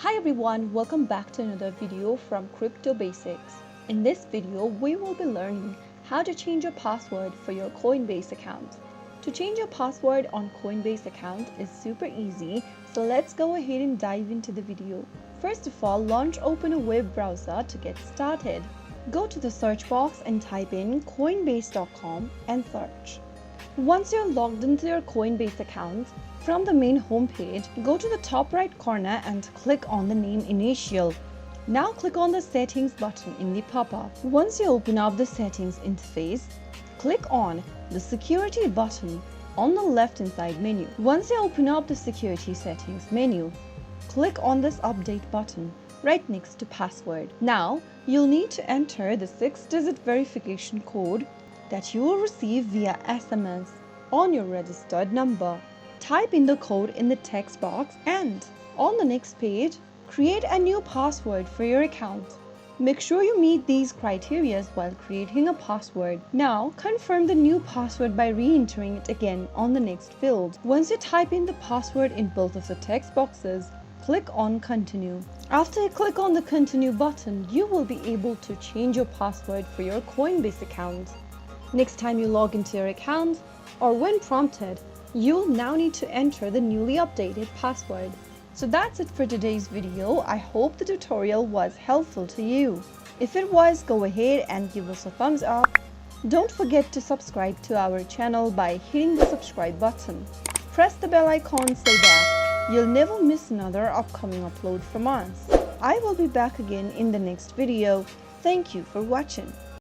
Hi everyone, welcome back to another video from Crypto Basics. In this video, we will be learning how to change your password for your Coinbase account. To change your password on Coinbase account is super easy, so let's go ahead and dive into the video. First of all, open a web browser to get started. Go to the search box and type in coinbase.com and search. Once you're logged into your Coinbase account, from the main homepage, go to the top right corner and click on the name initial. Now click on the settings button in the pop-up. Once you open up the settings interface, click on the security button on the left inside menu. Once you open up the security settings menu, click on this update button right next to password. Now you'll need to enter the 6-digit verification code that you will receive via SMS on your registered number. Type in the code in the text box and on the next page, create a new password for your account. Make sure you meet these criteria while creating a password. Now, confirm the new password by re-entering it again on the next field. Once you type in the password in both of the text boxes, click on Continue. After you click on the Continue button, you will be able to change your password for your Coinbase account. Next time you log into your account, or when prompted, you'll now need to enter the newly updated password. So that's it for today's video. I hope the tutorial was helpful to you. If it was, go ahead and give us a thumbs up. Don't forget to subscribe to our channel by hitting the subscribe button. Press the bell icon so that you'll never miss another upcoming upload from us. I will be back again in the next video. Thank you for watching.